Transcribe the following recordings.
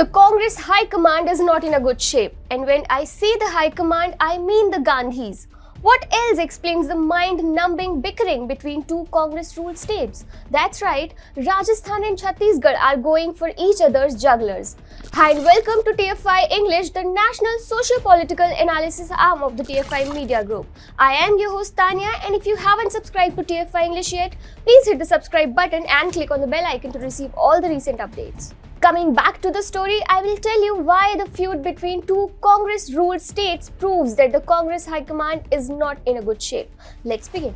The Congress High Command is not in a good shape, and when I say the High Command, I mean the Gandhis. What else explains the mind-numbing bickering between two Congress-ruled states? That's right, Rajasthan and Chhattisgarh are going for each other's jugglers. Hi and welcome to TFI English, the national socio-political analysis arm of the TFI Media Group. I am your host Tanya, and if you haven't subscribed to TFI English yet, please hit the subscribe button and click on the bell icon to receive all the recent updates. Coming back to the story, I will tell you why the feud between two Congress-ruled states proves that the Congress High Command is not in a good shape. Let's begin.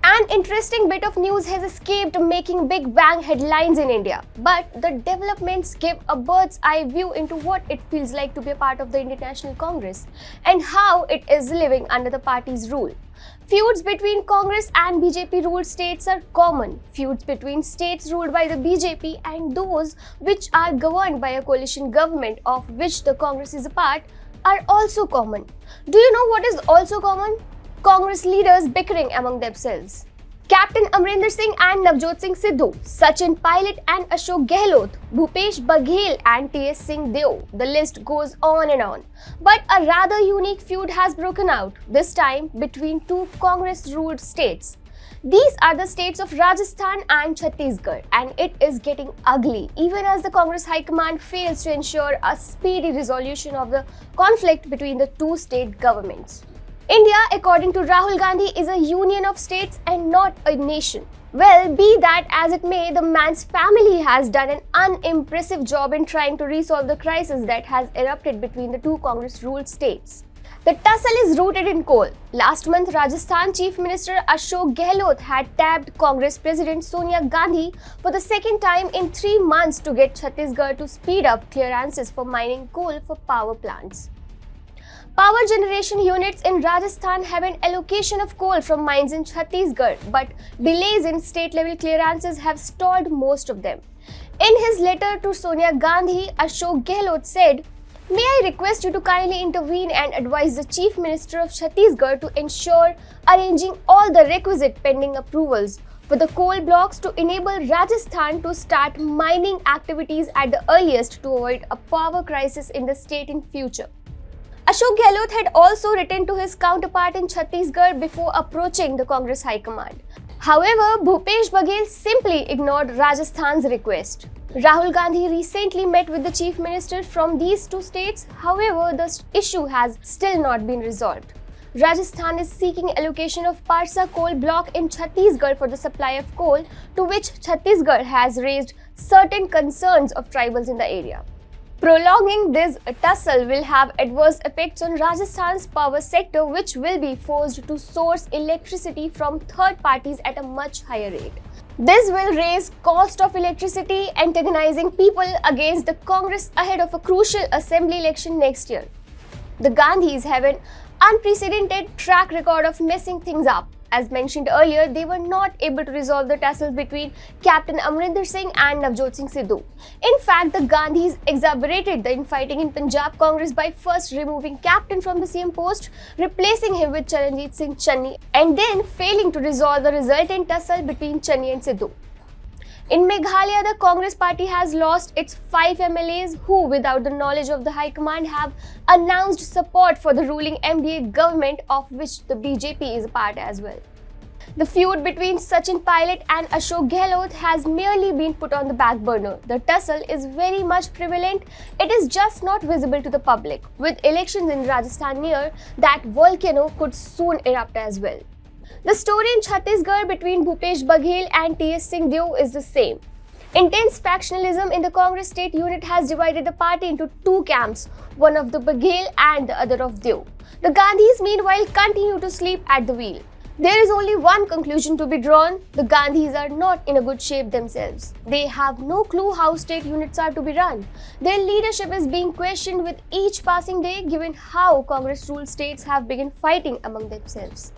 An interesting bit of news has escaped making Big Bang headlines in India, but the developments give a bird's eye view into what it feels like to be a part of the Indian National Congress and how it is living under the party's rule. Feuds between Congress and BJP ruled states are common. Feuds between states ruled by the BJP and those which are governed by a coalition government of which the Congress is a part are also common. Do you know what is also common? Congress leaders bickering among themselves. Captain Amrinder Singh and Navjot Singh Sidhu, Sachin Pilot and Ashok Gehlot, Bhupesh Baghel and T.S. Singh Deo. The list goes on and on. But a rather unique feud has broken out, this time between two Congress-ruled states. These are the states of Rajasthan and Chhattisgarh, and it is getting ugly even as the Congress High Command fails to ensure a speedy resolution of the conflict between the two state governments. India, according to Rahul Gandhi, is a union of states and not a nation. Well, be that as it may, the man's family has done an unimpressive job in trying to resolve the crisis that has erupted between the two Congress-ruled states. The tussle is rooted in coal. Last month, Rajasthan Chief Minister Ashok Gehlot had tapped Congress President Sonia Gandhi for the second time in 3 months to get Chhattisgarh to speed up clearances for mining coal for power plants. Power generation units in Rajasthan have an allocation of coal from mines in Chhattisgarh, but delays in state-level clearances have stalled most of them. In his letter to Sonia Gandhi, Ashok Gehlot said, "May I request you to kindly intervene and advise the Chief Minister of Chhattisgarh to ensure arranging all the requisite pending approvals for the coal blocks to enable Rajasthan to start mining activities at the earliest to avoid a power crisis in the state in future." Ashok Gehlot had also written to his counterpart in Chhattisgarh before approaching the Congress High Command. However, Bhupesh Baghel simply ignored Rajasthan's request. Rahul Gandhi recently met with the chief minister from these two states. However, the issue has still not been resolved. Rajasthan is seeking allocation of Parsa coal block in Chhattisgarh for the supply of coal, to which Chhattisgarh has raised certain concerns of tribals in the area. Prolonging this tussle will have adverse effects on Rajasthan's power sector, which will be forced to source electricity from third parties at a much higher rate. This will raise cost of electricity, antagonizing people against the Congress ahead of a crucial assembly election next year. The Gandhis have an unprecedented track record of messing things up. As mentioned earlier, they were not able to resolve the tussle between Captain Amrinder Singh and Navjot Singh Sidhu. In fact, the Gandhis exacerbated the infighting in Punjab Congress by first removing Captain from the CM post, replacing him with Charanjit Singh Channi, and then failing to resolve the resultant tussle between Channi and Sidhu. In Meghalaya, the Congress party has lost its 5 MLAs who, without the knowledge of the High Command, have announced support for the ruling MDA government, of which the BJP is a part as well. The feud between Sachin Pilot and Ashok Gehlot has merely been put on the back burner. The tussle is very much prevalent. It is just not visible to the public. With elections in Rajasthan near, that volcano could soon erupt as well. The story in Chhattisgarh between Bhupesh Baghel and T.S. Singh Deo is the same. Intense factionalism in the Congress state unit has divided the party into two camps, one of the Baghel and the other of Deo. The Gandhis, meanwhile, continue to sleep at the wheel. There is only one conclusion to be drawn: the Gandhis are not in a good shape themselves. They have no clue how state units are to be run. Their leadership is being questioned with each passing day, given how Congress-ruled states have begun fighting among themselves.